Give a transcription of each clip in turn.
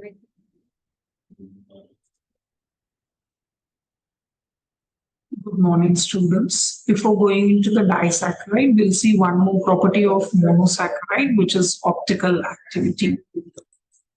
Good morning, students. Before going into the disaccharide, we'll see one more property of monosaccharide, which is optical activity.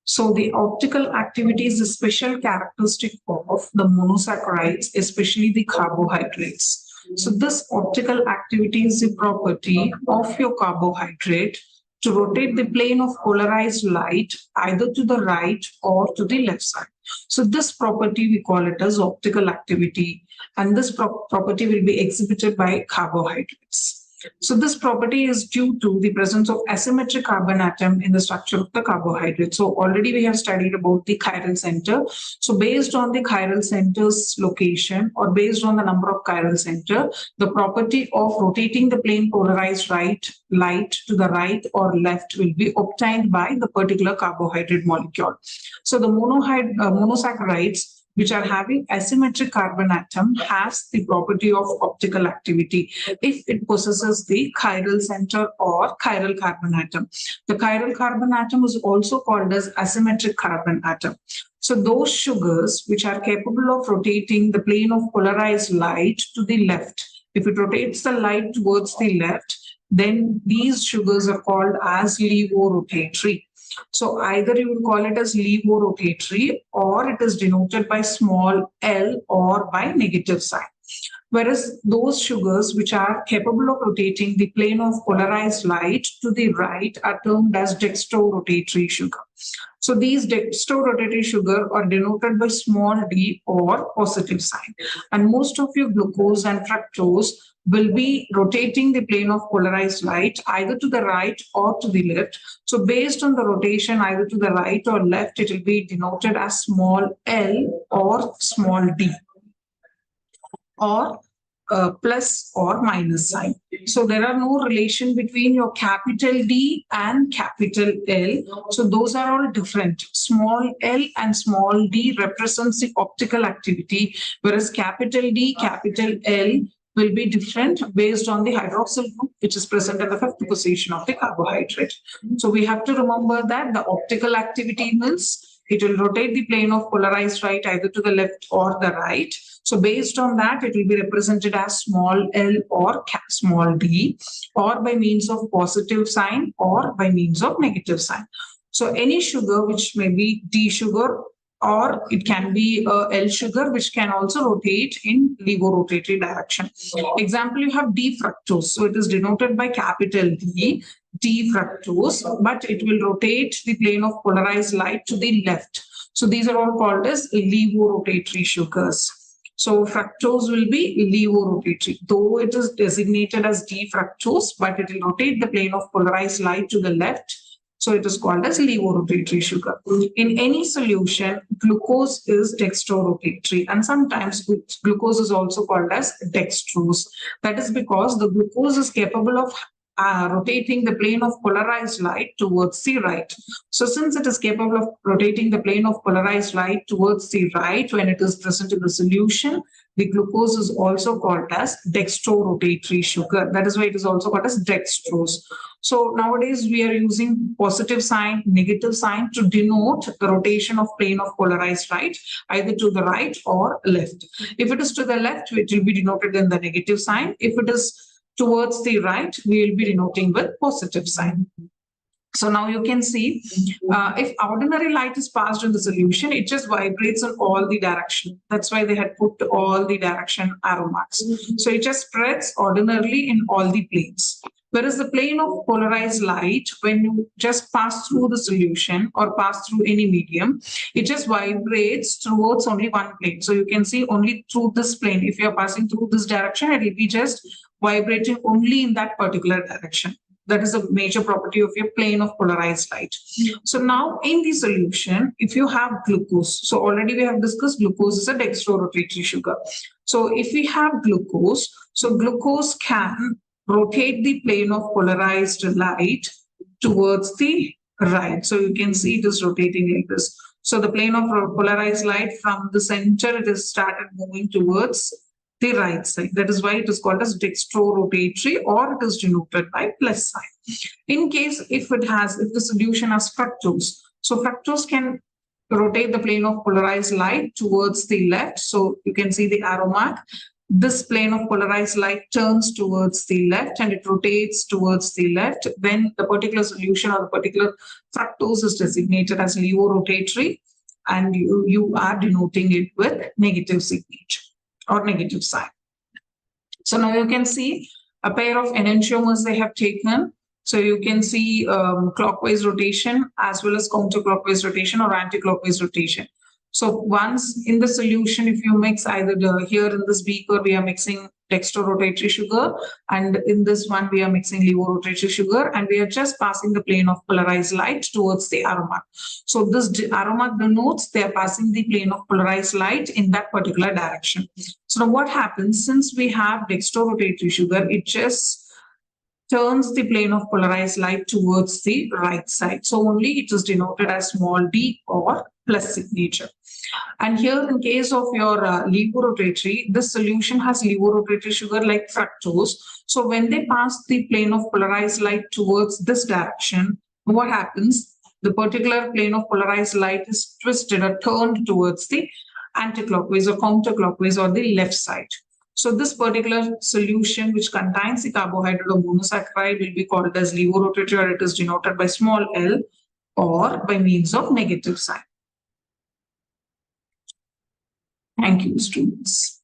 So the optical activity is a special characteristic of the monosaccharides, especially the carbohydrates. So this optical activity is the property of your carbohydrate to rotate the plane of polarized light either to the right or to the left side. So this property we call it as optical activity, and this property will be exhibited by carbohydrates. So this property is due to the presence of asymmetric carbon atom in the structure of the carbohydrate. So already we have studied about the chiral center. So based on the chiral center's location or based on the number of chiral center, the property of rotating the plane polarized light to the right or left will be obtained by the particular carbohydrate molecule. So the monosaccharides which are having asymmetric carbon atom has the property of optical activity if it possesses the chiral center or chiral carbon atom. The chiral carbon atom is also called as asymmetric carbon atom. So those sugars which are capable of rotating the plane of polarized light to the left, if it rotates the light towards the left, then these sugars are called as levorotatory. So either you will call it as levorotatory or it is denoted by small l or by negative sign. Whereas those sugars which are capable of rotating the plane of polarized light to the right are termed as dextrorotatory sugar. So these dextrorotatory sugar are denoted by small d or positive sign. And most of your glucose and fructose will be rotating the plane of polarized light either to the right or to the left. So based on the rotation either to the right or left, it will be denoted as small l or small d, or plus or minus sign. So there are no relation between your capital D and capital L. So those are all different. Small l and small d represents the optical activity, whereas capital D, capital L will be different based on the hydroxyl group which is present at the fifth position of the carbohydrate. So we have to remember that the optical activity means it will rotate the plane of polarized light either to the left or the right. So based on that, it will be represented as small l or small d, or by means of positive sign or by means of negative sign. So any sugar which may be D sugar or it can be L sugar which can also rotate in levorotatory direction. Example, you have D fructose. So it is denoted by capital D, D fructose, but it will rotate the plane of polarized light to the left. So these are all called as levorotatory sugars. So fructose will be levorotatory, though it is designated as D fructose, but it will rotate the plane of polarized light to the left. So it is called as levorotatory sugar. In any solution, glucose is dextrorotatory, and sometimes glucose is also called as dextrose. That is because the glucose is capable of rotating the plane of polarized light towards the right. So since it is capable of rotating the plane of polarized light towards the right when it is present in the solution, the glucose is also called as dextrorotatory sugar. That is why it is also called as dextrose. So nowadays we are using positive sign, negative sign to denote the rotation of plane of polarized light either to the right or left. If it is to the left, it will be denoted in the negative sign. If it is towards the right, we will be denoting with positive sign. So now you can see if ordinary light is passed in the solution, it just vibrates in all the direction. That's why they had put all the direction arrow marks. So it just spreads ordinarily in all the planes. Whereas the plane of polarized light, when you just pass through the solution or pass through any medium, it just vibrates towards only one plane. So you can see only through this plane. If you are passing through this direction, it will be just vibrating only in that particular direction. That is a major property of your plane of polarized light. So now in the solution, if you have glucose, so already we have discussed glucose is a dextrorotatory sugar. So if we have glucose, so glucose can rotate the plane of polarized light towards the right. So you can see it is rotating like this. So the plane of polarized light from the center, it has started moving towards the right side. That is why it is called as dextrorotatory, or it is denoted by plus sign. In case if the solution has fructose, so fructose can rotate the plane of polarized light towards the left. So you can see the arrow mark. This plane of polarized light turns towards the left and it rotates towards the left. Then the particular solution or the particular fructose is designated as levorotatory, and you are denoting it with negative signature or negative sign. So now you can see a pair of enantiomers they have taken. So you can see clockwise rotation as well as counterclockwise rotation or anti-clockwise rotation. So once in the solution, if you mix either here in this beaker, we are mixing dextrorotatory sugar, and in this one, we are mixing levorotatory sugar, and we are just passing the plane of polarized light towards the arrow mark. So this arrow mark denotes they are passing the plane of polarized light in that particular direction. So now what happens, since we have dextrorotatory sugar, it just turns the plane of polarized light towards the right side. So only it is denoted as small d or plus signature. And here in case of your levorotatory, this solution has levorotatory sugar like fructose. So when they pass the plane of polarized light towards this direction, what happens? The particular plane of polarized light is twisted or turned towards the anticlockwise or counterclockwise or the left side. So this particular solution which contains the carbohydrate or monosaccharide will be called as levorotatory, or it is denoted by small l or by means of negative sign. Thank you, students.